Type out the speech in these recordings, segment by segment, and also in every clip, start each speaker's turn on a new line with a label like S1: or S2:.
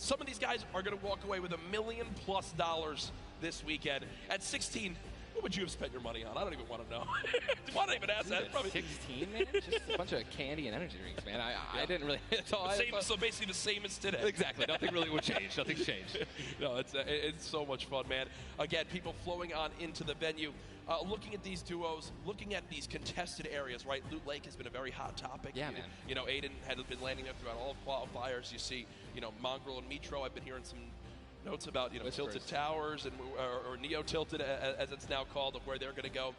S1: Some of these guys are going to walk away with $1 million+ this weekend. At 16, what would you have spent your money on? I don't even want to know. Why not even ask that?
S2: Probably 16, man. Just a bunch of candy and energy drinks, man. I didn't really.
S1: So basically the same as today.
S2: Exactly. Nothing really would change. Nothing's changed.
S1: No, it's so much fun, man. Again, people flowing on into the venue, looking at these duos, looking at these contested areas. Right, Loot Lake has been a very hot topic.
S2: Yeah, man.
S1: You know, Aiden had been landing there throughout all of qualifiers. You see, Mongrel and Mitro. I've been hearing some notes about Tilted Towers or Neo Tilted as it's now called, of where they're going to go.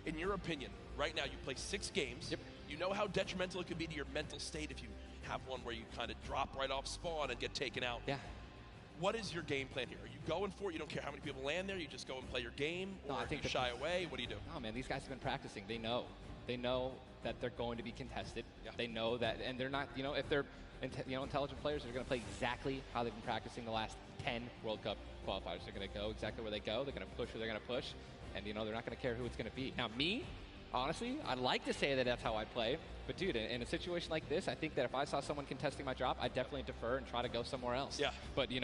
S1: In your opinion, right now you play 6 games.
S2: Yep.
S1: You know how detrimental it could be to your mental state if you have one where you kind of drop right off spawn and get taken out.
S2: Yeah.
S1: What is your game plan here? Are you going for it? You don't care how many people land there? You just go and play your game? Or
S2: I think
S1: you shy away? What do you do?
S2: No, man, these guys have been practicing. They know. They know that they're going to be contested.
S1: Yeah.
S2: They know that, and they're not, if they're intelligent players, they're going to play exactly how they've been practicing the last 10 World Cup qualifiers. They're going to go exactly where they go. They're going to push where they're going to push, and they're not going to care who it's going to be. Now, me, honestly, I'd like to say that that's how I play, but dude, in a situation like this, I think that if I saw someone contesting my drop, I'd definitely defer and try to go somewhere else.
S1: Yeah.
S2: But you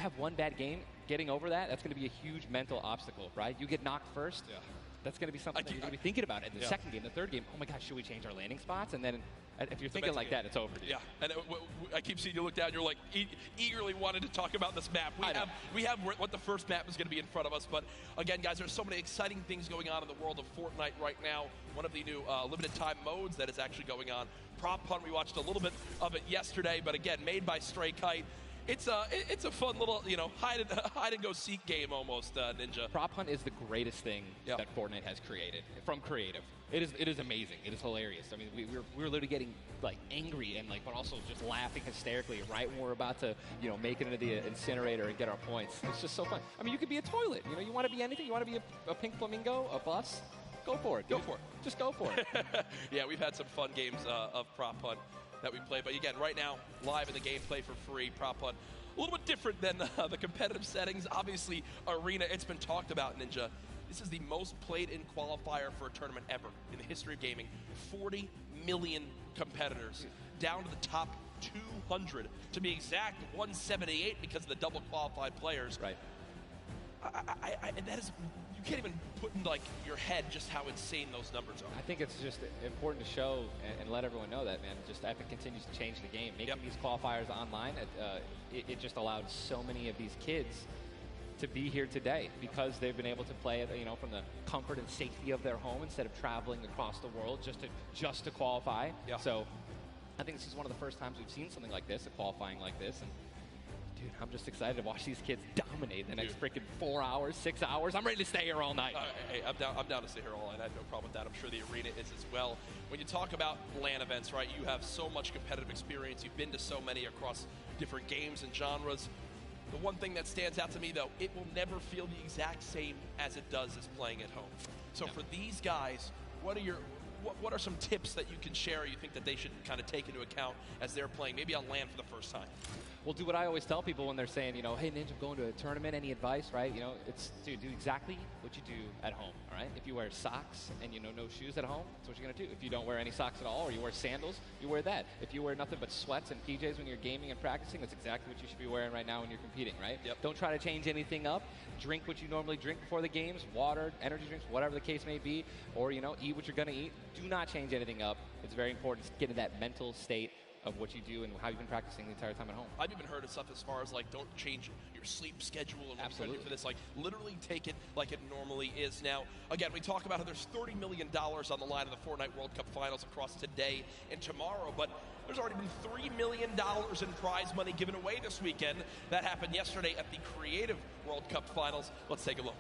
S2: have one bad game, getting over that's going to be a huge mental obstacle, right? You get knocked first.
S1: Yeah.
S2: That's going to be something that you're going to be thinking about in the second game, the third game. Oh my gosh, should we change our landing spots? And then if you're thinking like that, it's over. Dude.
S1: Yeah, and I keep seeing you look down. You're like eagerly wanting to talk about this map. We have what the first map is going to be in front of us. But again, guys, there's so many exciting things going on in the world of Fortnite right now. One of the new limited time modes that is actually going on. Prop Hunt. We watched a little bit of it yesterday, but again, made by Stray Kite. It's a fun little hide and go seek game almost, Ninja.
S2: Prop Hunt is the greatest thing that Fortnite has created from creative. It is amazing. It is hilarious. I mean, we were literally getting like angry and but also just laughing hysterically right when we're about to make it into the incinerator and get our points. It's just so fun. I mean, you could be a toilet. You want to be anything. You want to be a pink flamingo, a bus. Go for it. Dude.
S1: Go for it.
S2: Just go for it.
S1: Yeah, we've had some fun games of Prop Hunt that we play. But again, right now, live in the gameplay for free, Prop Hunt. A little bit different than the competitive settings. Obviously, Arena, it's been talked about, Ninja. This is the most played in qualifier for a tournament ever in the history of gaming. 40 million competitors, down to the top 200. To be exact, 178 because of the double qualified players.
S2: Right.
S1: That is... You can't even put in your head just how insane those numbers are.
S2: I think it's just important to show and let everyone know that, man. Just Epic continues to change the game. Making these qualifiers online, it just allowed so many of these kids to be here today because they've been able to play it, from the comfort and safety of their home instead of traveling across the world just to qualify.
S1: Yeah.
S2: So I think this is one of the first times we've seen something like this, a qualifying like this, and dude, I'm just excited to watch these kids dominate the next freaking 4 hours, 6 hours. I'm ready to stay here all night.
S1: Hey, I'm down to stay here all night. I have no problem with that. I'm sure the arena is as well. When you talk about LAN events, right, you have so much competitive experience. You've been to so many across different games and genres. The one thing that stands out to me, though, it will never feel the exact same as it does as playing at home. So for these guys, what are some tips that you can share or you think that they should kind of take into account as they're playing, maybe on LAN for the first time?
S2: Well, do what I always tell people when they're saying, hey, Ninja, I'm going to a tournament. Any advice, right? It's, dude, do exactly what you do at home, all right? If you wear socks and, no shoes at home, that's what you're going to do. If you don't wear any socks at all or you wear sandals, you wear that. If you wear nothing but sweats and PJs when you're gaming and practicing, that's exactly what you should be wearing right now when you're competing, right?
S1: Yep.
S2: Don't try to change anything up. Drink what you normally drink before the games, water, energy drinks, whatever the case may be, or, eat what you're going to eat. Do not change anything up. It's very important to get in that mental state of what you do and how you've been practicing the entire time at home.
S1: I've even heard of stuff as far as don't change your sleep schedule and what you're doing for this. Literally take it like it normally is. Now, again, we talk about how there's $30 million on the line of the Fortnite World Cup Finals across today and tomorrow, but there's already been $3 million in prize money given away this weekend. That happened yesterday at the Creative World Cup Finals. Let's take a look.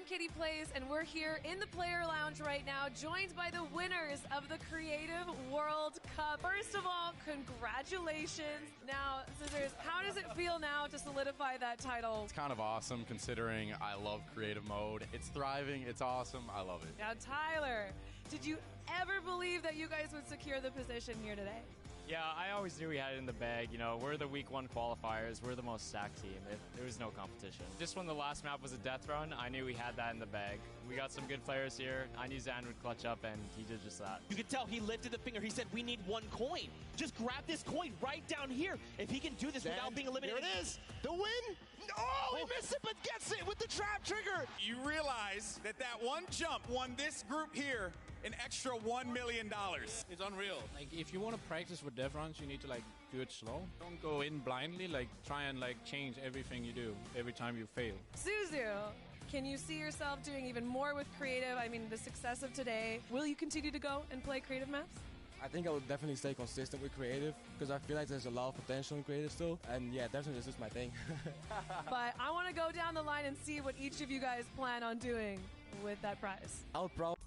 S3: Kitty Plays, and we're here in the player lounge right now, joined by the winners of the Creative World Cup. First of all, congratulations. Now, Scissors, how does it feel now to solidify that title?
S4: It's kind of awesome considering I love creative mode. It's thriving. It's awesome. I love it.
S3: Now, Tyler, did you ever believe that you guys would secure the position here today?
S5: Yeah, I always knew we had it in the bag. You know, we're the week 1 qualifiers. We're the most stacked team. There was no competition. Just when the last map was a death run, I knew we had that in the bag. We got some good players here. I knew Zan would clutch up, and he did just that.
S6: You could tell he lifted the finger. He said, we need 1 coin. Just grab this coin right down here. If he can do this without being eliminated.
S7: Here it is. The win. Oh, he missed it, but gets it with the trap trigger.
S8: You realize that one jump won this group here an extra $1 million.
S9: It's unreal. Like, if you want to practice with dev runs, you need to, like, do it slow. Don't go in blindly. Like, try and, like, change everything you do every time you fail.
S3: Suzu, can you see yourself doing even more with creative? I mean, the success of today. Will you continue to go and play creative maps?
S10: I think I would definitely stay consistent with creative because I feel like there's a lot of potential in creative still. And yeah, definitely this is my thing.
S3: But I want to go down the line and see what each of you guys plan on doing with that prize.
S10: I'll probably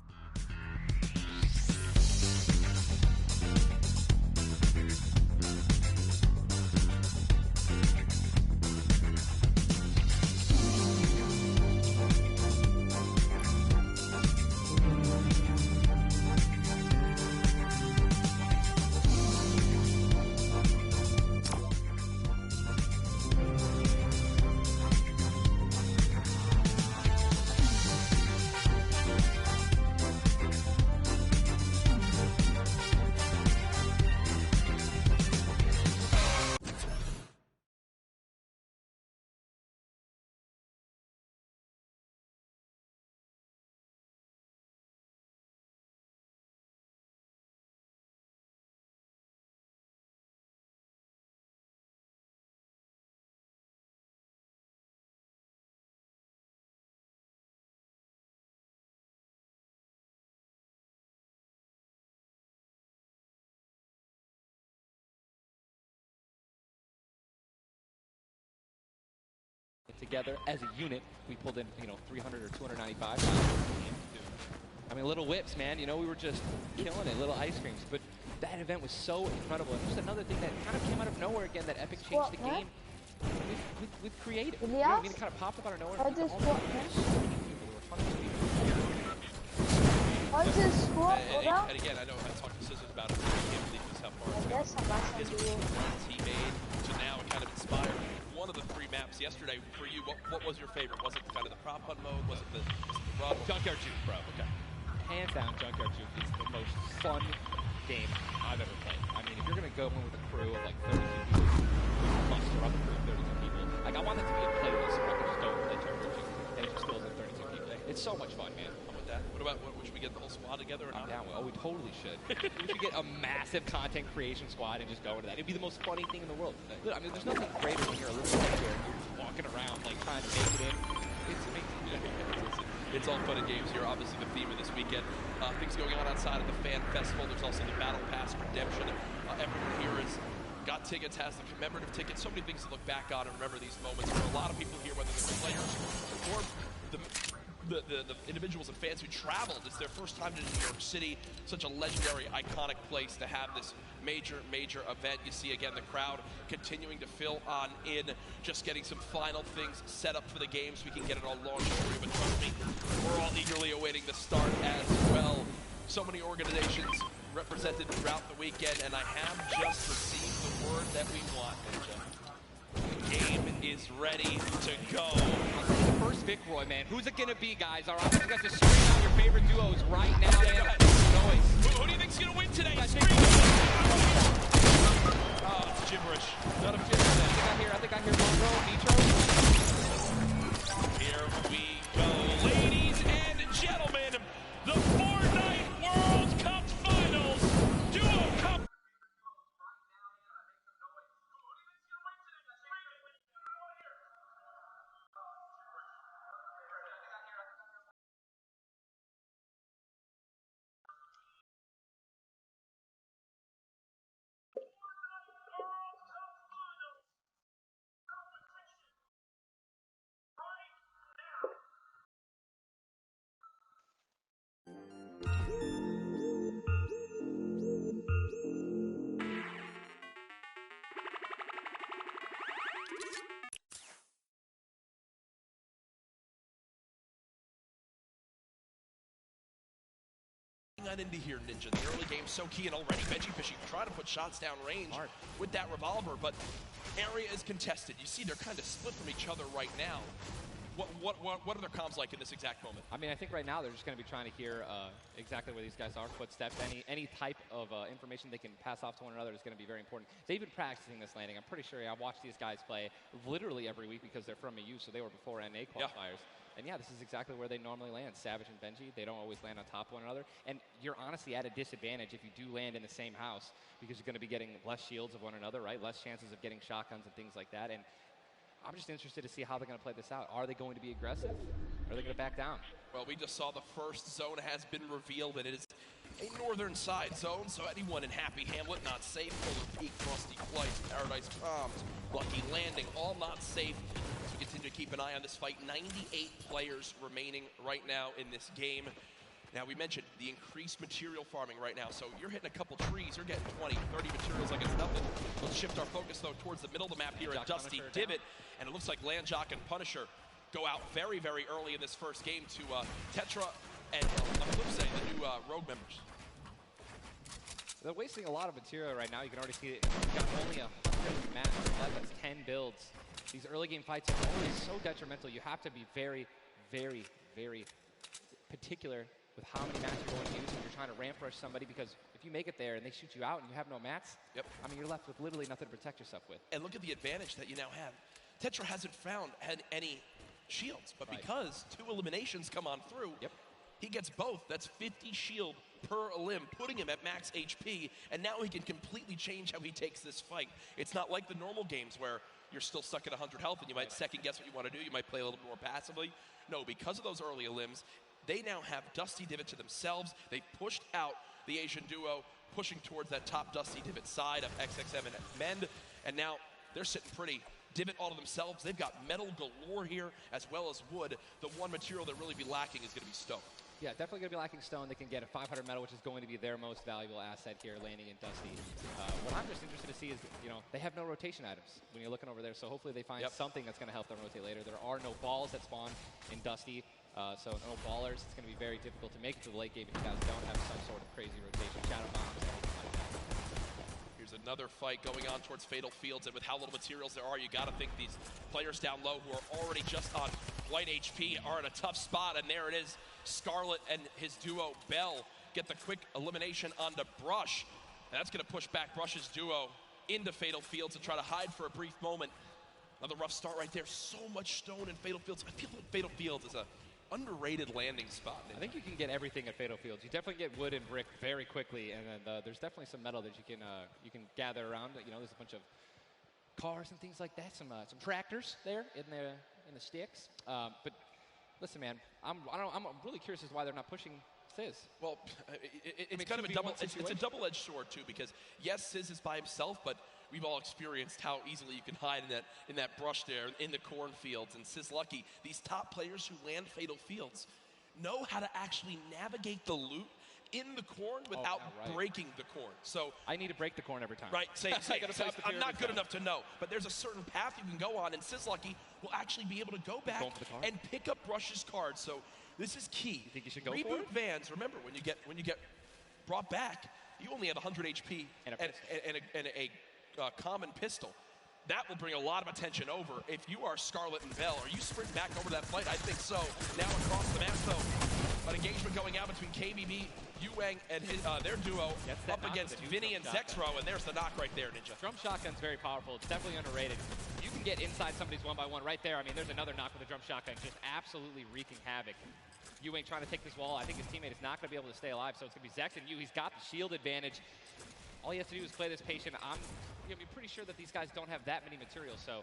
S2: together as a unit. We pulled in, 300 or 295. I mean, little whips, man. We were just killing it, little ice creams. But that event was so incredible. And just another thing that kind of came out of nowhere again, that Epic changed the game with creative. You know what I mean? It kind of popped up out of nowhere.
S11: I just squat.
S1: And again, I know I talked to Scissors about it. I can't believe just how far his runs he made to now it kind of inspired. One of the 3 maps yesterday for you, what was your favorite? Was it kind of the prop hunt mode? Was it the run?
S2: Junkyard Juke, bro. Okay. Hands down, Junkyard Juke is the most fun game I've ever played. I mean, if you're going to go in with a crew of like 32 people, muster up a crew of 32 people, like I want it to be a playlist so I can just go and play Junkyard Juke, and it just fills in 32 people. It's so much fun, man.
S1: I'm with that. What about, should we get the whole squad together or not?
S2: I'm down with. Oh, we totally should. We should get a massive content creation squad and just go into that. It'd be the most funny thing in the world. I mean, there's nothing greater when you're a little kid here and you're just walking around, like, trying to make it in. It's amazing.
S1: It's all fun and games here. Obviously, the theme of this weekend. Things going on outside of the fan festival. There's also the Battle Pass redemption. Everyone here has got tickets, has the commemorative tickets. So many things to look back on and remember these moments. For a lot of people here, whether they're players or the individuals and fans who traveled, it's their first time to New York City, such a legendary, iconic place to have this major event. You see again the crowd continuing to fill on in, just getting some final things set up for the games. We can get it all launched for you, but trust me, we're all eagerly awaiting the start as well. So many organizations represented throughout the weekend, and I have just received the word that we want, Ninja. The game is ready to go.
S2: The first Vic Roy, man. Who's it gonna be, guys? All right, you guys to scream out your favorite duos right now, man. Noise.
S1: Who do you think's gonna win today? Scream! Oh, it's gibberish. Not a gibberish.
S2: I think I hear Monroe, Nitro.
S1: Here we go, ladies and gentlemen. The Fortnite World Cup Finals. Duo Cup. on into here, Ninja. The early game so key, and already Veggie Fishy trying to put shots down range with that revolver, but area is contested. You see they're kind of split from each other right now. What are their comms like in this exact moment?
S2: I mean, I think right now they're just going to be trying to hear exactly where these guys are, footsteps, any type of information they can pass off to one another is going to be very important. They've been practicing this landing. I'm pretty sure I watched these guys play literally every week because they're from EU, so they were before NA qualifiers. And yeah, this is exactly where they normally land. Savage and Benji, they don't always land on top of one another. And you're honestly at a disadvantage if you do land in the same house because you're going to be getting less shields of one another, right? Less chances of getting shotguns and things like that. And I'm just interested to see how they're going to play this out. Are they going to be aggressive? Or are they going to back down?
S1: Well, we just saw the first zone has been revealed, and it is a northern side zone, so anyone in Happy Hamlet not safe. Polar Peak, Frosty Flight, Paradise Palms, Lucky Landing, all not safe. So we continue to keep an eye on this fight. 98 players remaining right now in this game. Now, we mentioned the increased material farming right now, so you're hitting a couple trees, you're getting 20, 30 materials like it's nothing. Let's shift our focus, though, towards the middle of the map here at Dusty Divot, and it looks like Landjock and Punisher go out very, very early in this first game to Tetra and, on the flip side, the new Rogue members.
S2: They're wasting a lot of material right now. You can already see it. You've got only 100 matches left. That's 10 builds. These early game fights are always so detrimental. You have to be very, very, very particular with how many mats you're going to use when you're trying to ramp rush somebody, because if you make it there and they shoot you out and you have no mats, I mean, you're left with literally nothing to protect yourself with.
S1: And look at the advantage that you now have. Tetra hasn't had any shields, but because 2 eliminations come on through, he gets both. That's 50 shield per elim, putting him at max HP, and now he can completely change how he takes this fight. It's not like the normal games where you're still stuck at 100 health and you might second guess what you want to do. You might play a little more passively. No, because of those early elims, they now have Dusty Divot to themselves. They pushed out the Asian duo, pushing towards that top Dusty Divot side of XXM and Mend, and now they're sitting pretty. Divot all to themselves. They've got metal galore here as well as wood. The one material that really be lacking is going to be stone.
S2: Yeah, definitely going to be lacking stone. They can get a 500 metal, which is going to be their most valuable asset here, landing in Dusty. What I'm just interested to see is, you know, they have no rotation items when you're looking over there, so hopefully they find something that's going to help them rotate later. There are no balls that spawn in Dusty, so no ballers. It's going to be very difficult to make it to the late game if you guys don't have some sort of crazy rotation. Shadow bombs, anything like that.
S1: Here's another fight going on towards Fatal Fields, and with how little materials there are, you got to think these players down low who are already just on light HP are in a tough spot, and there it is. Scarlet and his duo, Bell, get the quick elimination onto Brush. And that's going to push back Brush's duo into Fatal Fields and try to hide for a brief moment. Another rough start right there. So much stone in Fatal Fields. I feel like Fatal Fields is a underrated landing spot.
S2: I think you can get everything at Fatal Fields. You definitely get wood and brick very quickly, and then there's definitely some metal that you can gather around. You know, there's a bunch of cars and things like that. Some tractors there in the sticks. But listen, man, I'm really curious as to why they're not pushing Sizz.
S1: Well, it's kind of a double-edged sword too, because yes, Sizz is by himself, but we've all experienced how easily you can hide in that brush there in the cornfields. And Sizz Lucky, these top players who land Fatal Fields know how to actually navigate the loot in the corn without breaking the corn. So
S2: I need to break the corn every time.
S1: Right, same. I'm not good enough to know, but there's a certain path you can go on, and Sizz Lucky will actually be able to go back and pick up Brush's cards. So this is key.
S2: You think you should go
S1: Reboot
S2: for it?
S1: Vans. Remember, when you get brought back, you only have 100 HP and a common pistol. That will bring a lot of attention over. If you are Scarlet and Bell, are you sprint back over that fight? I think so. Now across the map, though, an engagement going out between KBB, Yuang, and their duo up against Vinny and Zexro, and there's the knock right there, Ninja.
S2: Drum shotgun's very powerful. It's definitely underrated. You can get inside somebody's one-by-one right there. I mean, there's another knock with a drum shotgun, just absolutely wreaking havoc. Yuang trying to take this wall. I think his teammate is not going to be able to stay alive, so it's going to be Zex and Yu. He's got the shield advantage. All he has to do is play this patient. I'm going to be pretty sure that these guys don't have that many materials, so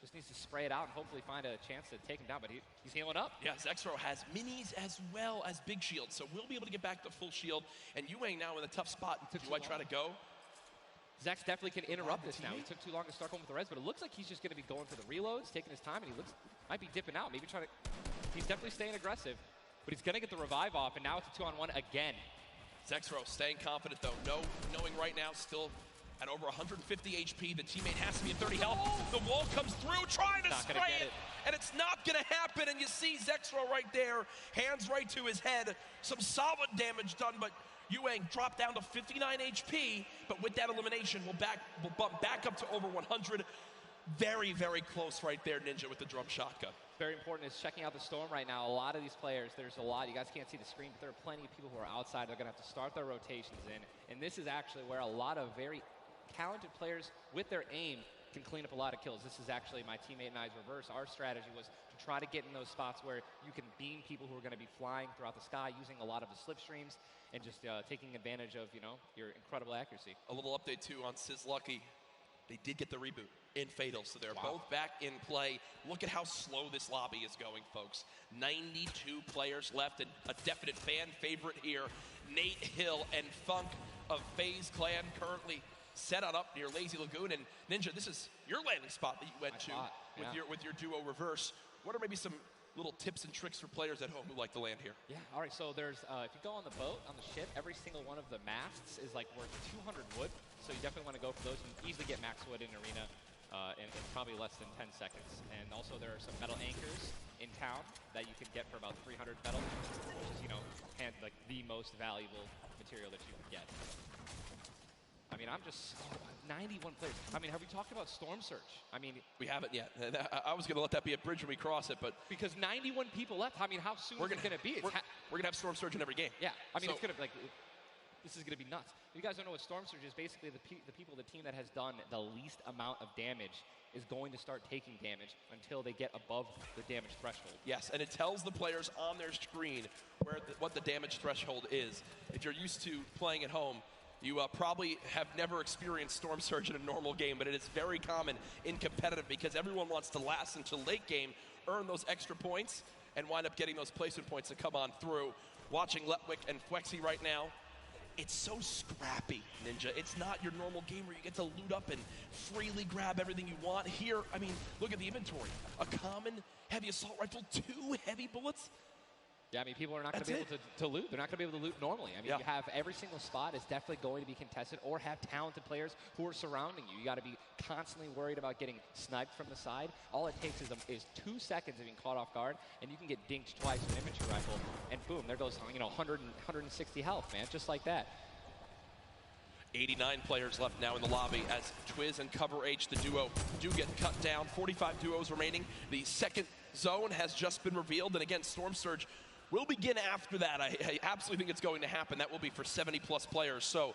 S2: just needs to spray it out and hopefully find a chance to take him down, but he's healing up.
S1: Yeah, Zexro has minis as well as big shields, so we'll be able to get back to full shield. And Yuang now in a tough spot. Do I try to go?
S2: Zex definitely can interrupt this now. He took too long to start going with the res, but it looks like he's just going to be going for the reloads, taking his time, and he might be dipping out, maybe trying to. He's definitely staying aggressive, but he's going to get the revive off, and now it's a 2-on-1 again.
S1: Zexro staying confident, though. Knowing right now still At over 150 HP, the teammate has to be at 30 health. The wall comes through, trying to spray it, and it's not going to happen. And you see Zexro right there, hands right to his head. Some solid damage done, but Yuang dropped down to 59 HP. But with that elimination, we'll bump back up to over 100. Very, very close right there, Ninja, with the drum shotgun.
S2: Very important is checking out the Storm right now. A lot of these players, there's a lot. You guys can't see the screen, but there are plenty of people who are outside. They're going to have to start their rotations in. And this is actually where a lot of very talented players with their aim can clean up a lot of kills. This is actually my teammate and I's reverse. Our strategy was to try to get in those spots where you can beam people who are going to be flying throughout the sky using a lot of the slipstreams and just taking advantage of, your incredible accuracy.
S1: A little update, too, on Sizlucky. They did get the reboot in Fatal, so they're both back in play. Look at how slow this lobby is going, folks. 92 players left, and a definite fan favorite here. Nate Hill and Funk of FaZe Clan currently set on up near Lazy Lagoon. And Ninja, this is your landing spot that you went to with your duo reverse. What are maybe some little tips and tricks for players at home who like to land here?
S2: Yeah, all right, so there's, if you go on the boat, on the ship, every single one of the masts is like worth 200 wood. So you definitely want to go for those. You can easily get max wood in Arena in probably less than 10 seconds. And also there are some metal anchors in town that you can get for about 300 metal, which is, like the most valuable material that you can get. I mean, 91 players. I mean, have we talked about Storm Surge? I mean,
S1: we haven't yet. I was going to let that be a bridge when we cross it, but
S2: because 91 people left. I mean, how soon is it going to be?
S1: We're going to have Storm Surge in every game.
S2: Yeah, I mean, it's going to be like. This is going to be nuts. If you guys don't know what Storm Surge is, basically the team that has done the least amount of damage is going to start taking damage until they get above the damage threshold.
S1: Yes, and it tells the players on their screen what the damage threshold is. If you're used to playing at home, you probably have never experienced Storm Surge in a normal game, but it is very common in competitive because everyone wants to last until late game, earn those extra points, and wind up getting those placement points to come on through. Watching Letwick and Flexi right now, it's so scrappy, Ninja. It's not your normal game where you get to loot up and freely grab everything you want. Here, I mean, look at the inventory. A common heavy assault rifle, 2 heavy bullets.
S2: Yeah, I mean, people are not going to be able to loot. They're not going to be able to loot normally. I mean, you have every single spot is definitely going to be contested or have talented players who are surrounding you. You got to be constantly worried about getting sniped from the side. All it takes is 2 seconds of being caught off guard, and you can get dinked twice with an infantry rifle, and boom, there goes 160 health, man, just like that.
S1: 89 players left now in the lobby as Twiz and Cover H, the duo, do get cut down. 45 duos remaining. The second zone has just been revealed, and again, Storm Surge will begin after that. I absolutely think it's going to happen. That will be for 70-plus players. So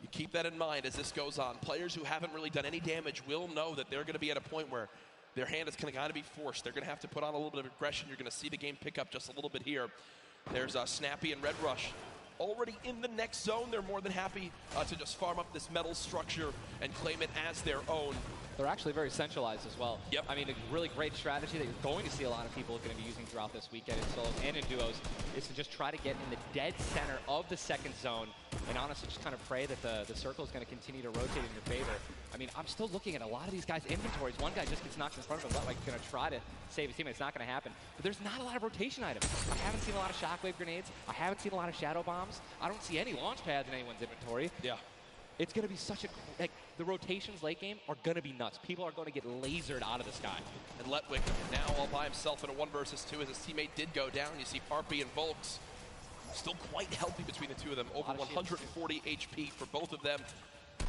S1: you keep that in mind as this goes on. Players who haven't really done any damage will know that they're going to be at a point where their hand is going to be forced. They're going to have to put on a little bit of aggression. You're going to see the game pick up just a little bit here. There's Snappy and Red Rush already in the next zone. They're more than happy to just farm up this metal structure and claim it as their own.
S2: They're actually very centralized as well.
S1: Yep.
S2: I mean, a really great strategy that you're going to see a lot of people going to be using throughout this weekend in solos and in duos is to just try to get in the dead center of the second zone and honestly just kind of pray that the circle is going to continue to rotate in your favor. I mean, I'm still looking at a lot of these guys' inventories. One guy just gets knocked in front of him, like going to try to save his teammate. It's not going to happen. But there's not a lot of rotation items. I haven't seen a lot of shockwave grenades. I haven't seen a lot of shadow bombs. I don't see any launch pads in anyone's inventory.
S1: Yeah.
S2: It's going to be such a, the rotations late game are going to be nuts. People are going to get lasered out of the sky.
S1: And Letwick now all by himself in a 1 versus 2 as his teammate did go down. You see Parpy and Volks still quite healthy between the two of them. Over 140 HP for both of them.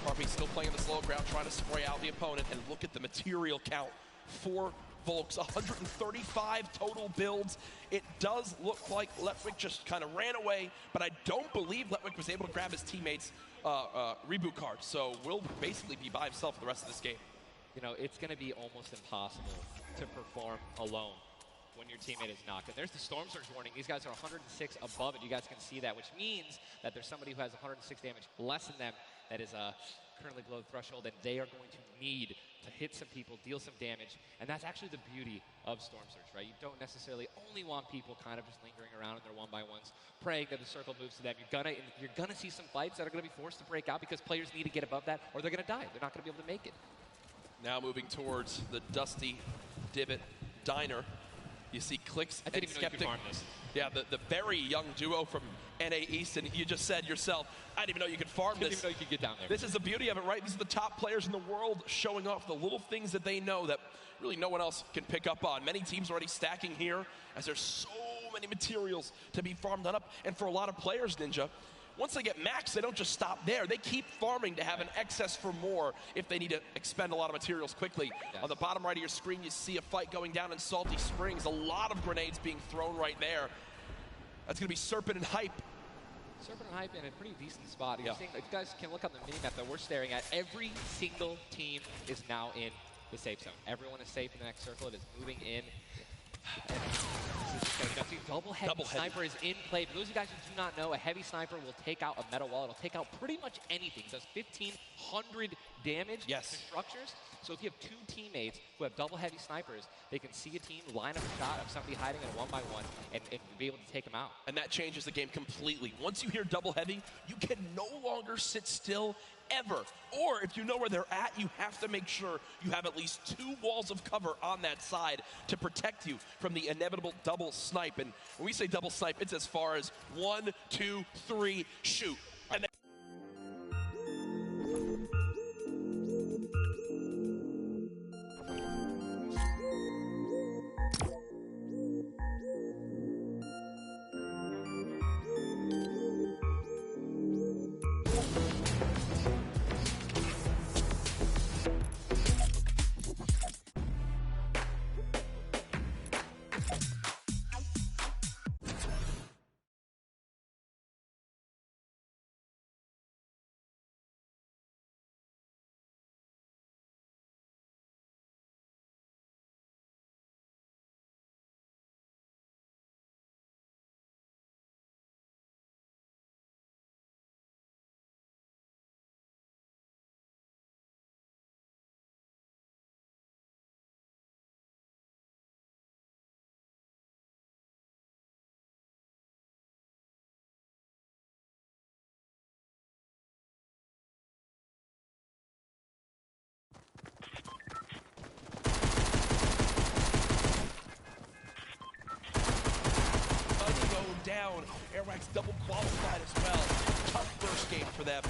S1: Parpy still playing the slow ground, trying to spray out the opponent. And look at the material count for Volks. 135 total builds. It does look like Letwick just kind of ran away, but I don't believe Letwick was able to grab his teammates' reboot card. So will basically be by himself for the rest of this game.
S2: You know, it's going to be almost impossible to perform alone when your teammate is knocked. And there's the Storm Surge warning. These guys are 106 above it. You guys can see that, which means that there's somebody who has 106 damage less than them that is currently below the threshold, and they are going to need to hit some people, deal some damage. And that's actually the beauty of Storm Surge, right? You don't necessarily only want people kind of just lingering around in their 1-by-1s, praying that the circle moves to them. You're gonna see some fights that are gonna be forced to break out because players need to get above that or they're gonna die. They're not gonna be able to make it.
S1: Now moving towards the Dusty Divot Diner. You see Clicks
S2: I didn't
S1: and
S2: even know you could
S1: Skeptic.
S2: farm this.
S1: Yeah, the very young duo from NA East, and you just said yourself, I didn't even know you could farm
S2: Didn't
S1: this.
S2: even know you could get down there.
S1: This is the beauty of it, right? These are the top players in the world showing off the little things that they know that really no one else can pick up on. Many teams already stacking here as there's so many materials to be farmed up. And for a lot of players, Ninja, once they get max, they don't just stop there. They keep farming to have an excess for more if they need to expend a lot of materials quickly.
S2: Yes.
S1: On the bottom right of your screen, you see a fight going down in Salty Springs. A lot of grenades being thrown right there. That's going to be Serpent and Hype.
S2: Serpent and Hype in a pretty decent spot.
S1: Yeah.
S2: You're seeing, if you guys can look on the mini-map that we're staring at, every single team is now in the safe zone. Everyone is safe in the next circle. It is moving in. And this is double heavy sniper is in play. For those of you guys who do not know, a heavy sniper will take out a metal wall. It'll take out pretty much anything. It does 1,500 damage to structures. So if you have two teammates who have double heavy snipers, they can see a team, line up a shot of somebody hiding in a 1-by-1, and be able to take them out.
S1: And that changes the game completely. Once you hear double heavy, you can no longer sit still ever. Or if you know where they're at, you have to make sure you have at least 2 walls of cover on that side to protect you from the inevitable double snipe. And when we say double snipe, it's as far as 1, 2, 3, shoot. And down. Airwax double qualified as well. Tough first game for them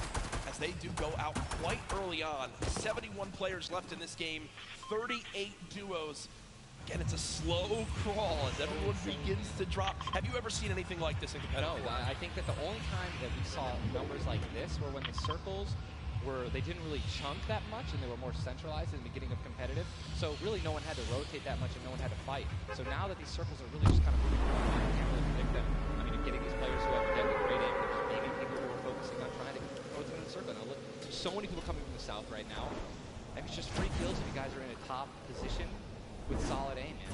S1: as they do go out quite early on. 71 players left in this game, 38 duos. Again, it's a slow crawl as everyone begins to drop. Have you ever seen anything like this in competitive?
S2: No, I think that the only time that we saw numbers like this were when the circles they didn't really chunk that much and they were more centralized in the beginning of competitive. So really no one had to rotate that much and no one had to fight. So now that these circles are really just kind of moving around, you can't really predict them. I mean, getting these players who have a great aim, maybe people who are focusing on trying to go to the circle. Now look, there's so many people coming from the south right now. I mean, it's just free kills if you guys are in a top position with solid aim, man.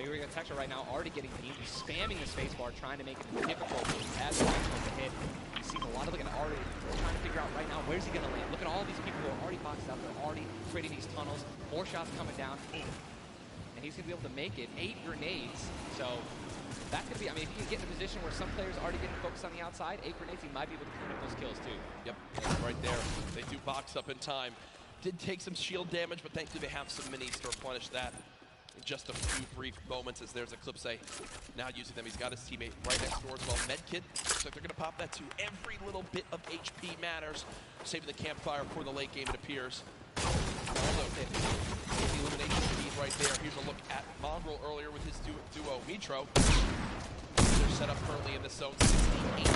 S2: You're going to Texture right now already getting beamed. He's spamming the spacebar, trying to make it difficult as the next one to hit. He sees a lot of looking already trying to figure out right now where's he going to land. Look at all these people who are already boxed out. They're already creating these tunnels. More shots coming down. And he's going to be able to make it. 8 grenades. So that could be, I mean, if he can get in a position where some players are already getting focused on the outside, 8 grenades, he might be able to clean up those kills too.
S1: Yep, right there. They do box up in time. Did take some shield damage, but thankfully they have some minis to replenish that in just a few brief moments as there's Eclipse now using them. He's got his teammate right next door as well. Medkit, looks like they're going to pop that too. Every little bit of HP matters. Saving the campfire for the late game, it appears. Although, the elimination feed right there. Here's a look at Mongrel earlier with his duo Mitro. They're set up currently in this zone. 68.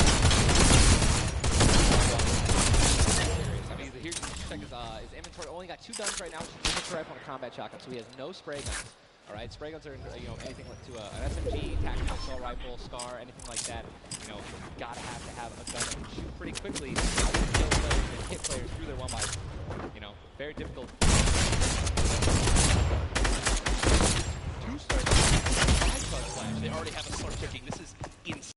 S2: I mean, here's check his inventory. Only got 2 guns right now, which is inventory rifle and a combat shotgun, so he has no spray guns. All right, spray guns are anything to an SMG, tactical assault rifle, SCAR, anything like that. You know, you gotta have to have a gun that can shoot pretty quickly, kill players and hit players through their 1x. You know, very difficult. 2-star, 5-star flash.
S1: They already have a start kicking. This is insane.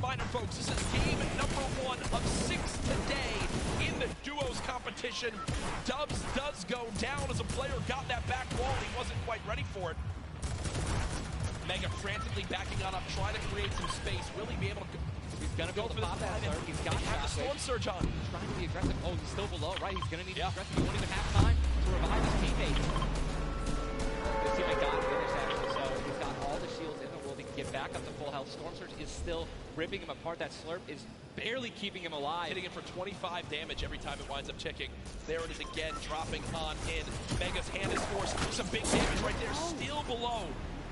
S1: reminder, folks, this is game number 1 of 6 today in the duos competition. Dubs does go down as a player got that back wall. He wasn't quite ready for it. Mega frantically backing on up, trying to create some space. Will he be able to
S2: He's going to go for the pop that surge. He's got
S1: the storm surge on.
S2: He's trying to be aggressive. Oh, he's still below, right? He's going to need to be aggressive. He won't even have time to revive his teammate. His teammate got finished, actually, so he's got all the shields in the world. He can get back up to full health. Storm surge is still ripping him apart. That slurp is barely keeping him alive.
S1: Hitting him for 25 damage every time it winds up ticking. There it is again, dropping on in. Mega's hand is forced. Some big damage right there, still below.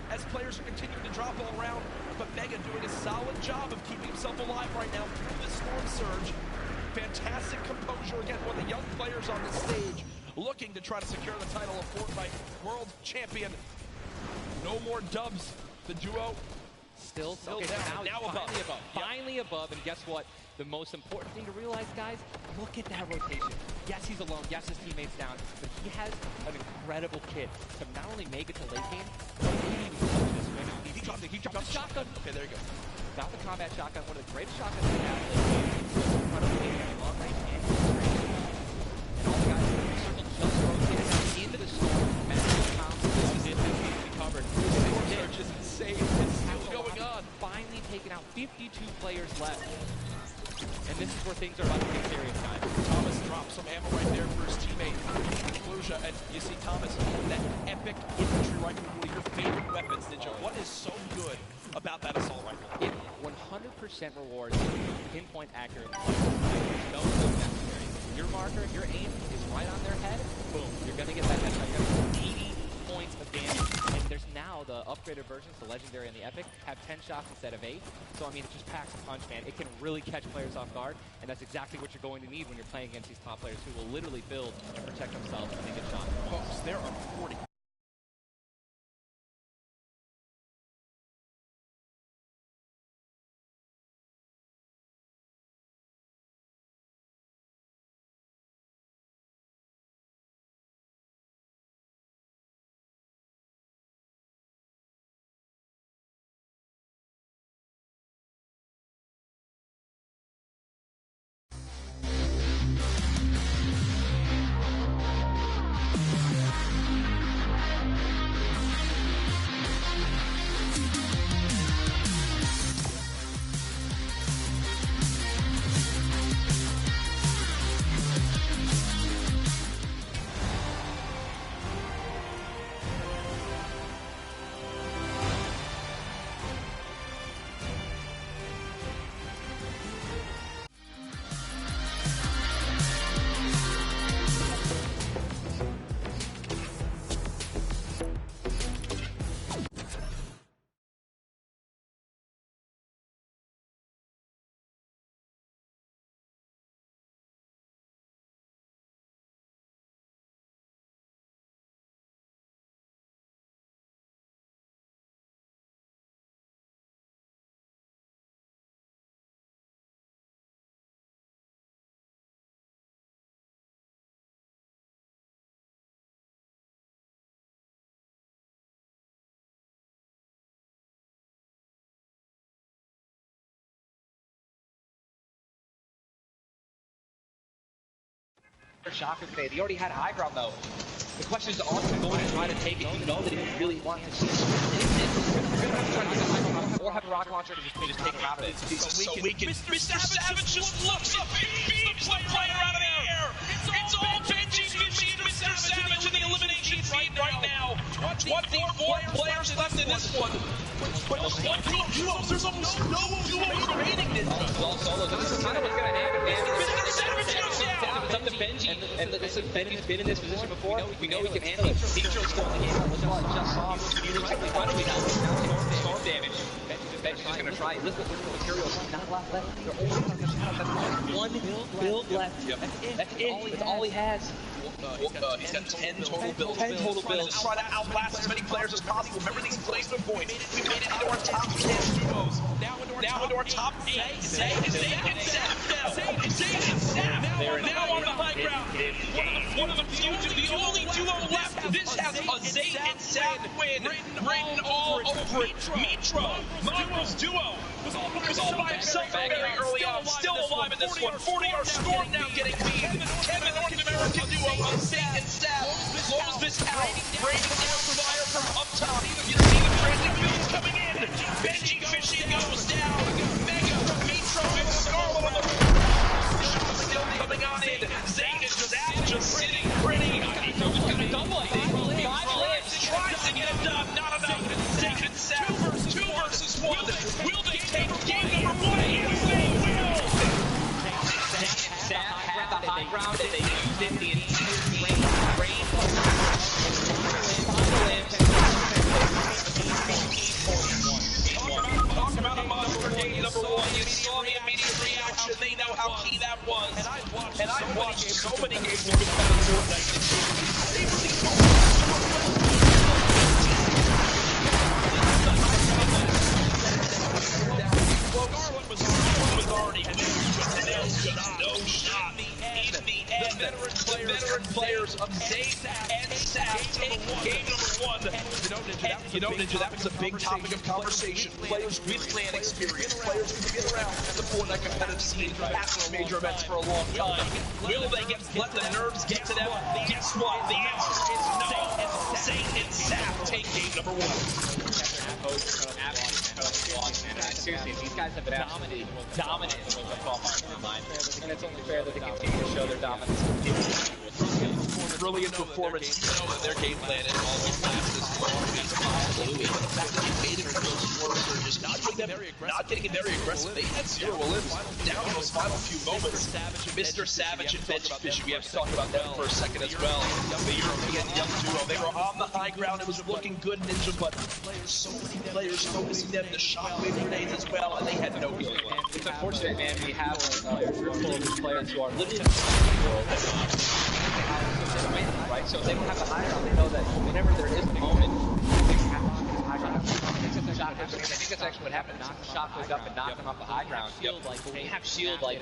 S1: As players are continuing to drop all around, but Mega doing a solid job of keeping himself alive right now through the storm surge. Fantastic composure. Again, one of the young players on this stage looking to try to secure the title of Fortnite World Champion. No more dubs. The duo
S2: still
S1: okay,
S2: down.
S1: Now
S2: Finally
S1: above.
S2: Finally above, and guess what? The most important thing to realize, guys, look at that rotation. Yes, he's alone. Yes, his teammate's down. But he has an incredible kit to not only make it to late game, but he dropped the shotgun.
S1: Okay, there you go.
S2: Got the combat shotgun, one of the greatest shotguns we have. Incredibly long range and straight. And all the guys in the circle just rotated into the storm. Massive pounds. This is it. This needs to be covered.
S1: The storm surge is insane. It's still going on.
S2: Finally taking out 52 players left. And this is where things are about to get serious, guys.
S1: Thomas drops some ammo right there for his teammate, Cluja, and you see Thomas, that epic infantry rifle, one of your favorite weapons, Ninja. What is so good about that assault rifle?
S2: It 100% rewards pinpoint accurate fire. There's no move necessary. Your marker, your aim is right on their head, boom, you're going to get that headshot. You're going to get 80 points of damage. And there's now the upgraded versions, the Legendary and the Epic, have 10 shots instead of 8. So, I mean, it just packs a punch, man. It can really catch players off guard, and that's exactly what you're going to need when you're playing against these top players who will literally build to protect themselves when they get shot.
S1: Folks, there are 40.
S2: Shotgun fade. He already had high ground though. The question is, Austin going to try to take it? You know that he really wants to see or have a rocket launcher to just take him out of it.
S7: So weakened. Mr. Savage just looks up and beats the player out of the air. It's all Benji, Mr. Savage in the elimination feed right now. 24 players left in this one. But one duos, there's almost no duos remaining this one.
S2: This is kind of what's going to happen, man. Mr. Savage goes down. It's up to Benji, and listen, Benji's been in this position before. We know he can handle it. He's going to handle it. Storm damage. Benji's just going to try. Listen, the materials. Not a lot left. They're only going to have one build left. That's it. That's all he has.
S7: He's got 10 total builds. 10 total builds. Try to outlast as many players as possible. Remember these placement points. We made it into our top 10 duos. Now into our top 8. Zay and Zap now on the high ground. One of the only duo left. This has a Zayt and Sap win. Written all over it. Mitro, Mongrel's duo, was all by himself very early on. Still alive in this one. 40-yard storm now getting beat. Kevin North American duo of Zayt and Sap close this out. Raining down fire from up top. You see the friendly fields coming in. Benji Fishing goes down. Mega, Mitro, and Scarlet on the still coming on in. Zayt and Sap just sitting pretty. Mitro's got a double, I think. Tries to get it done. Not enough. Zayt and Sap, 2 versus 1. Will they take game number 1? Yes, they will. Sap had the high ground and they used it the entire game. Talk about a monster game number 1. You saw the immediate reaction. They know how key that was. And I've watched so many games with Fortnite this year. They really was already no shot. In the end, the veteran players of Zayt and Sap take game number 1. And you know, Ninja, that was a big topic of conversation. Players with LAN experience, players who've been around the Fortnite competitive scene at major events for a long time. Will they let the nerves get to them? Guess what? The answer is no. Zayt and Sap take game number 1.
S2: Seriously, these guys have been dominating the qualifiers in my mind, and it's only fair that they continue to show their dominance.
S7: Brilliant performance. You know that their game plan is always last as long as possible. But the fact that they made it for those quarters are just not getting it very aggressive. They had 0 limbs down in those final few moments. Mr. Savage and Benji Fishing, we have to talk about them for a second as well. The European young duo. They were on the high ground. It was looking good, Ninja, but so many players focusing them, the shockwave grenades as well, and they had no healing left.
S2: It's unfortunate, man. We have a group full of these players who are literally right? So if they don't have the high ground, they know that whenever there is a moment, they have to have the high ground. I think that's actually what happened. Shot goes up and knocked them off the high ground. But we have shield like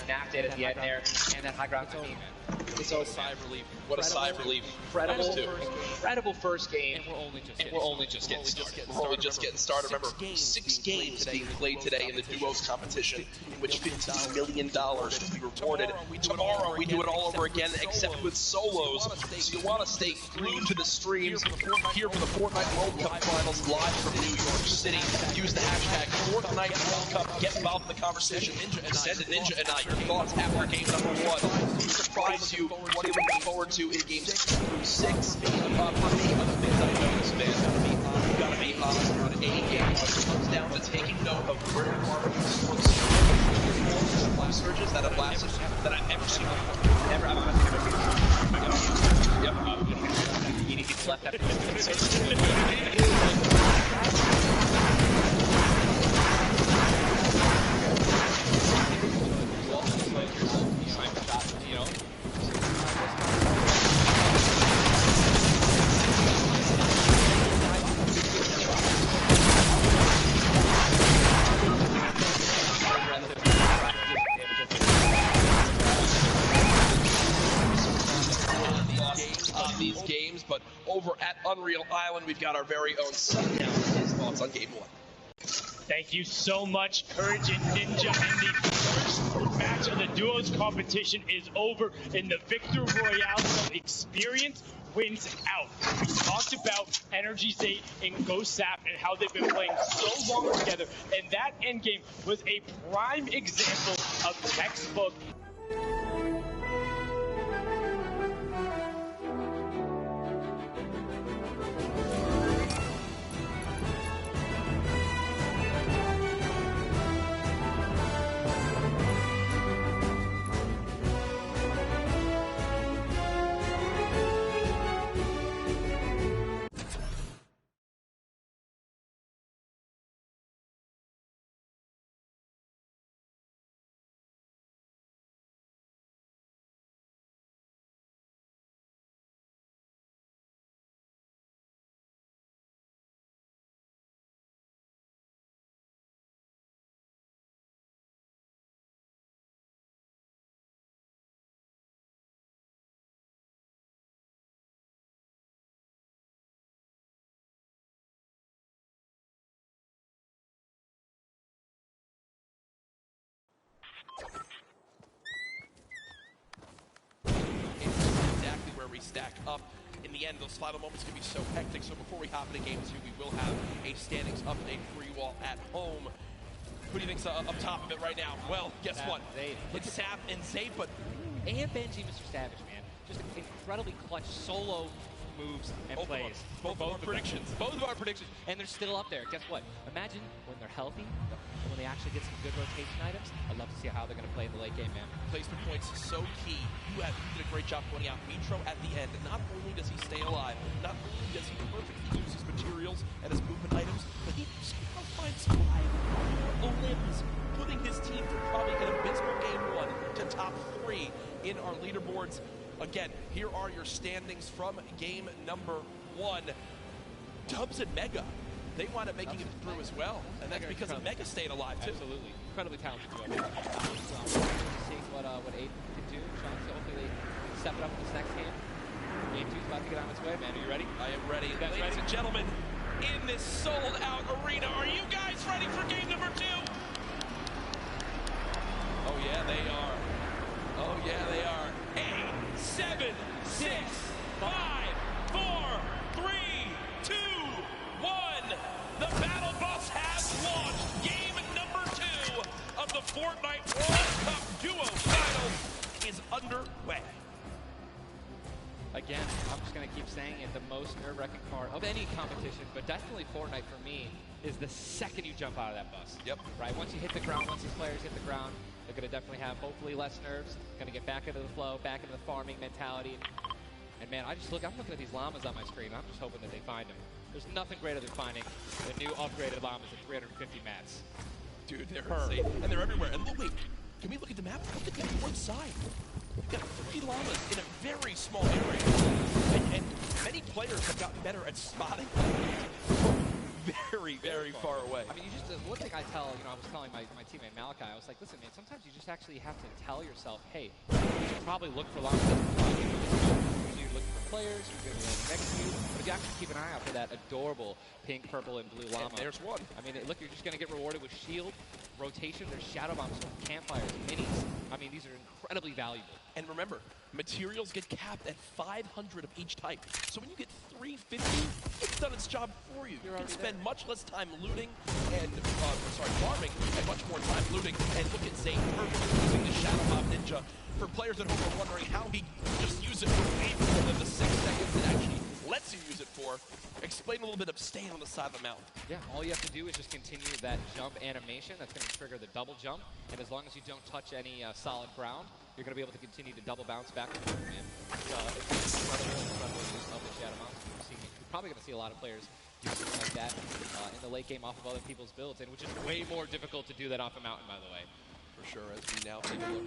S2: napped it at the end there, and that high ground to me.
S7: So a sigh of relief. What a sigh of relief.
S2: Incredible first game.
S7: And we're only just getting started. We're only just getting started. Remember, 6 games being played today in the duos competition, in which $15 million will be rewarded. Tomorrow we do it all over again, except with solos. So you want to stay glued to the streams here for the Fortnite World Cup Finals live from New York City. Use the hashtag Fortnite World Cup. Get involved in the conversation. Send to Ninja and I your thoughts after game number 1. Surprise you. What are you looking forward to in games 2 through 6? For me, other things I know this man you gotta be honest on a game. It comes down to taking note of where you are in surges that have lasted that I've ever seen before.
S2: Never.
S7: Yep.
S2: You need to left after
S7: these games, but over at Unreal Island, we've got our very own Sun now with his thoughts on game 1.
S11: Thank you so much, Courage and Ninja. And the first match of the duos competition is over, and the Victor Royale experience wins out. We talked about Energy Zayt and Ghost Sap and how they've been playing so long together, and that endgame was a prime example of textbook
S1: restack up. In the end, those final moments can be so hectic. So before we hop into game 2, we will have a standings update for you all at home. Who do you think's up top of it right now? Well, guess what? It's Sap and Zayd, but
S2: and Benji, Mr. Savage, man. Just incredibly clutch solo moves and plays.
S1: Both of our predictions.
S2: Both of our predictions. And they're still up there. Guess what? Imagine when they're healthy and when they actually get some good rotation items. I'd love to see how they're going to play in the late game, man.
S1: Placement points so key. You did a great job pointing out Mitro at the end. Not only does he stay alive, not only does he perfectly use his materials and his movement items, but he somehow finds 5 more limbs, putting his team from probably an abysmal game 1 to top 3 in our leaderboards. Again, here are your standings from game number 1. Dubs and Mega, they wind up making it through as well, and that's because of Mega staying alive too.
S2: Absolutely, incredibly talented duo. Seeing what Aiden can do, Sean. So hopefully they step it up in this next game. Game 2 is about to get on its way, man. Are you ready?
S1: I am ready. Ladies and gentlemen, in this sold-out arena, are you guys ready for game number 2? Oh yeah, they are. Oh yeah, they are. 8, 7, 6, 5, 4, 3, 2, 1. The battle bus has launched. Game number 2 of the Fortnite World Cup Duo Finals is underway.
S2: Again, I'm just going to keep saying it, the most nerve-wracking part of any competition, but definitely Fortnite for me, is the second you jump out of that bus.
S1: Yep.
S2: Right? Once you hit the ground, once these players hit the ground, they're going to definitely have hopefully less nerves, going to get back into the flow, back into the farming mentality. And man, I'm looking at these llamas on my screen, I'm just hoping that they find them. There's nothing greater than finding the new upgraded llamas at 350 mats.
S1: Dude, they're insane. And they're everywhere. And look, wait, can we look at the map? Look at the north side. We've got 3 llamas in a very small area. And many players have gotten better at spotting very, very far away.
S2: I mean, you just, one thing I tell, I was telling my teammate Malachi, I was like, listen, man, sometimes you just actually have to tell yourself, hey, you should probably look for llamas. You're looking for players, you're going to be next to you, but if you actually keep an eye out for that adorable pink, purple, and blue llama.
S1: And there's one.
S2: I mean, look, you're just going to get rewarded with shield, rotation, there's shadow bombs, campfires, minis. I mean, these are incredibly valuable.
S1: And remember, materials get capped at 500 of each type. So when you get 350, it's done its job for you. You can spend much less time looting and, farming, and much more time looting. And look at Zayd perfectly using the Shadow Bomb Ninja. For players at home are wondering how he just used it for way more than the 6 seconds it actually lets you use it for. Explain a little bit of staying on the side of the mountain.
S2: Yeah, all you have to do is just continue that jump animation. That's going to trigger the double jump. And as long as you don't touch any solid ground, you're going to be able to continue to double bounce back and forth, man. It's incredible use of the Shadow Mounts. You're probably going to see a lot of players do something like that in the late game off of other people's builds, and which is way more difficult to do that off a mountain, by the way.
S1: For sure, as we now take a look.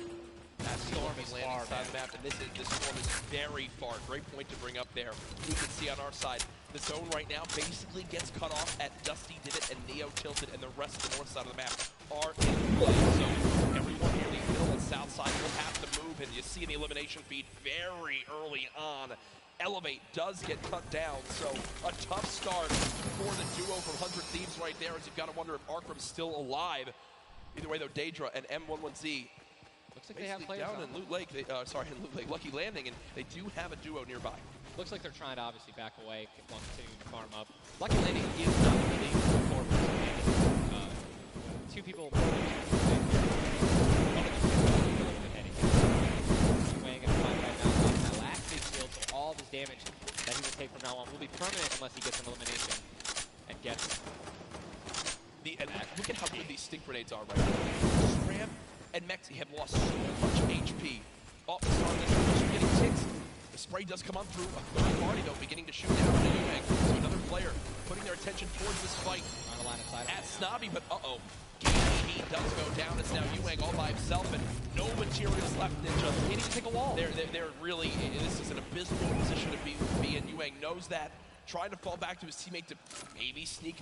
S1: That storm is landing side of the map, and this storm is very far. Great point to bring up there. We can see on our side, the zone right now basically gets cut off at Dusty Did It and Neo Tilted, and the rest of the north side of the map are in play. So everyone here, the middle and south side, will have to move, and you see in the elimination feed very early on, Elevate does get cut down, so a tough start for the duo from 100 Thieves right there, as you've got to wonder if Arkram's still alive. Either way, though, Daedra and M11Z
S2: looks like they have players
S1: down in Loot Lake, in Loot Lake, Lucky Landing, and they do have a duo nearby.
S2: Looks like they're trying to obviously back away while continuing to farm up. Lucky Landing is not really for two people. That last big shield, so all of his damage that he will take from now on will be permanent unless he gets an elimination and gets it.
S1: And look at how good these stink grenades are right now. Scram and Mexi have lost so much HP. Oh, the star is getting ticks. The spray does come on through. A third party, though, beginning to shoot down to Yuang. So another player putting their attention towards this fight at Snobby, but uh-oh. KDB does go down. It's now Yuang all by himself, and no materials left. Ninja can't even take a wall. They're really, this is an abysmal position to be in. Yuang knows that. Trying to fall back to his teammate to maybe sneak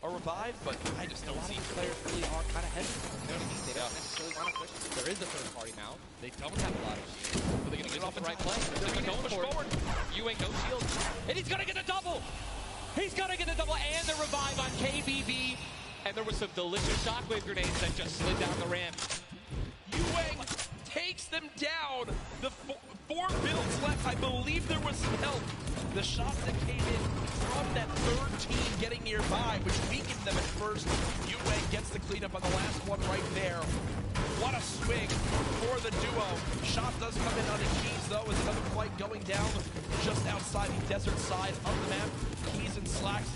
S1: a revive, but I just don't see
S2: players really are kind of hesitant. You know what I mean? They don't necessarily want to push. There is a third party now. They don't have a lot of shield. But they're going to get off the right play. They're going to push forward. Yuang no shield. And he's going to get the double. He's going to get the double and the revive on KBB. And there was some delicious shockwave grenades that just slid down the ramp.
S1: Yuang takes the them down. The four builds left. I believe there was some help. The shots that came in from that third team getting nearby, which weakened them at first. Yue gets the cleanup on the last one right there. What a swing for the duo. Shot does come in on the Keys, though, as another fight going down just outside the desert side of the map. Keys and Slacks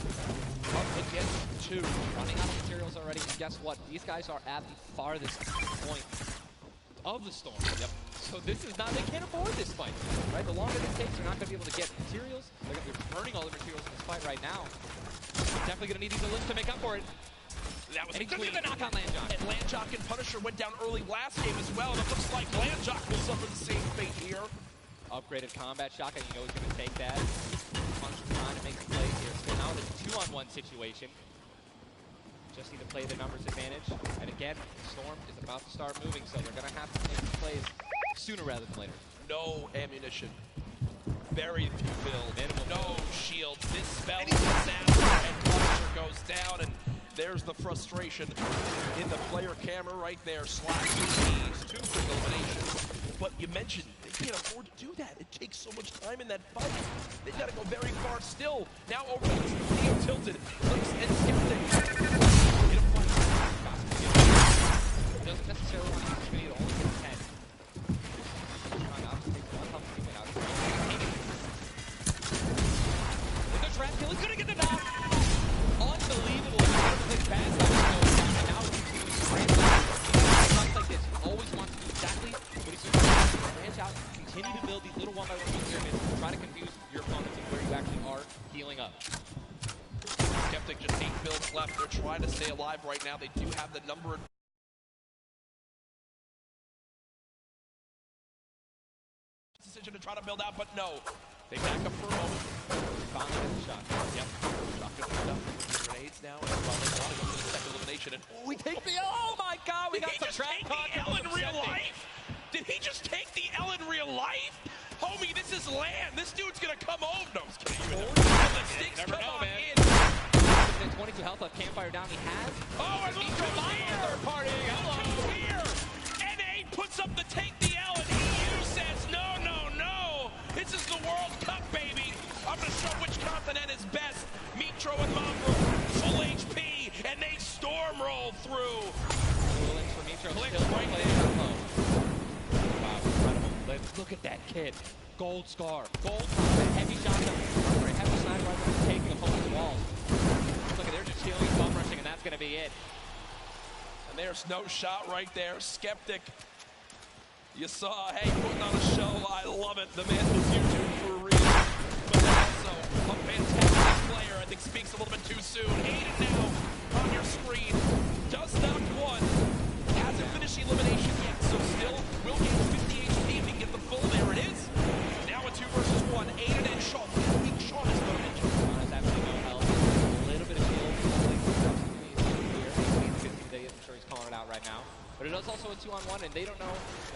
S1: up against two.
S2: Running out of materials already. And guess what? These guys are at the farthest point of the storm. Yep. So this is not, they can't afford this fight, right? The longer this takes, they're not going to be able to get materials. They're going to be burning all the materials in this fight right now. Definitely going to need these limbs to make up for it.
S1: That was
S2: and he couldn't even knock on Landjock.
S1: And Landjock and Punisher went down early last game as well, and it looks like Landjock will suffer the same fate here.
S2: Upgraded combat shotgun, you know he's going to take that. Punisher trying to make the plays here. So now it's a 2-on-1 situation. Just need to play the numbers advantage. And again, Storm is about to start moving, so they're going to have to make the plays sooner rather than later.
S1: No ammunition. Very few builds. No shields. This spell is disaster, and Punisher goes down, and there's the frustration in the player camera right there. Slash keys, 2 quick eliminations. But you mentioned they can't afford to do that. It takes so much time in that fight. They've got to go very far still. Now over to Neo Tilted. Looks and Skeptic.
S2: Doesn't necessarily want to use the video to only get 10. Trying to obviously take one help teammate out. With the trap kill, he's going to get the knock. Unbelievable. He's fast and now he's doing great. Fights like this, he always wants to do exactly what he's doing. Branch out, continue to build these little one-by-one pyramids, try to confuse your opponents and where you actually are healing up.
S1: Skeptic just 8 builds left. They're trying to stay alive right now. They do have the number decision to try to build out, but no. They back up for a moment.
S2: Finally get the shot.
S1: Yep. Shotgun put up grenades now, and finally want to go for the second elimination. And
S2: we take the oh my god, we got some trap talk
S1: in real life. Did he just take the L in real life? Homie, this is land. This dude's gonna come over. No, I'm just kidding. The sticks come on in.
S2: 22 health left, campfire down. He has.
S1: Oh, and Nitro's here. Third party. Hello. Here. NA puts up the take the L, and EU says no, no, no. This is the World Cup, baby. I'm gonna show which continent is best. Mitro and Mongrel, full HP, and they storm roll through.
S2: Links for Mitro still right there. Wow, incredible. Look at that kid. Gold scar. Gold scar. Heavy shotgun. Heavy sniper rifle taking opponent's walls. Look at, they're just healing and bum rushing, and that's going to be it.
S1: And there's no shot right there. Skeptic. You saw, hey, putting on a show. I love it. The man was YouTube for a reason. But also a fantastic player. I think speaks a little bit too soon. Aiden now on your screen. Does knock one. Hasn't finished the elimination yet. So still will gain 50 HP if he can get the full. There it is. Now a 2 versus 1. Aiden and Sean. Weak Sean is going to mention.
S2: Sean has absolutely no health. A little bit of shield. I'm sure he's calling it out right now. But it is also a 2-on-1, and they don't know,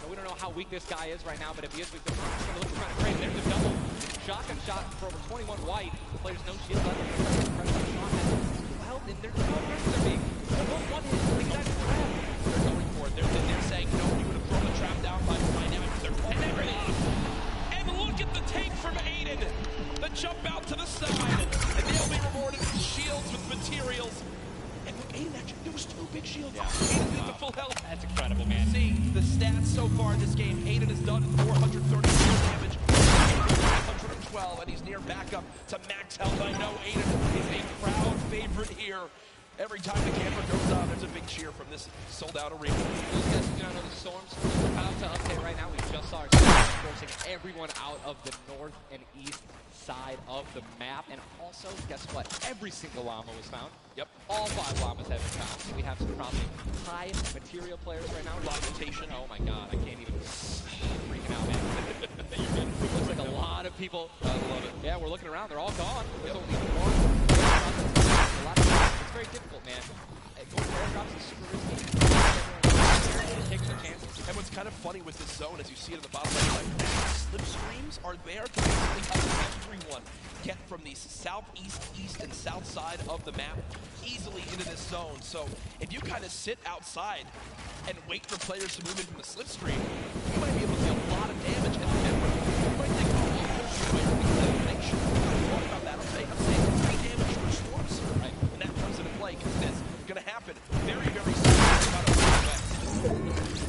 S2: we don't know how weak this guy is right now, but if he is weak, they're going to look to try to trade. There's a double. Shotgun shot for over 21 white. The player's no shield left. Sean has no health, and there's no rest they're being. They're both one hit. They got trap.
S1: They're going for it. They're saying, no, you would have thrown the trap down by now. They're and look at the take from Aiden. The jump out to the side. And they'll be rewarded with shields, with materials. And look, Aiden actually, there was 2 big shields. Yeah. Aiden did the full health.
S2: That's incredible, man.
S1: See the stats so far in this game. Aiden has done 434 damage, 112, and he's near backup to max health. I know Aiden is a crowd favorite here. Every time the camera goes on, there's a big cheer from this sold-out arena.
S2: Those guys do not know the Storms about to update right now. We just saw our forcing everyone out of the north and east side of the map. And also, guess what? Every single llama was found.
S1: Yep.
S2: All 5 llamas have been found. So we have some probably high material players right now.
S1: Rotation.
S2: Oh my god, I can't even freaking out, man. It looks like a lot of people.
S1: I love it.
S2: Yeah, we're looking around. They're all gone. There's only one. It's very difficult, man. Going for airdrops is super risky. takes their chances.
S1: And what's kind of funny with this zone, as you see it at the bottom right, slipstreams are there to basically help everyone get from the southeast, east, and south side of the map easily into this zone. So if you kind of sit outside and wait for players to move in from the slipstream, you might be able to deal a lot of damage. And remember, you might think, oh, elimination. Talk about that. I'm saying 3 damage for storms, right? And that comes into play because this is going to happen very, very soon.
S12: We'll be right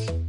S12: back.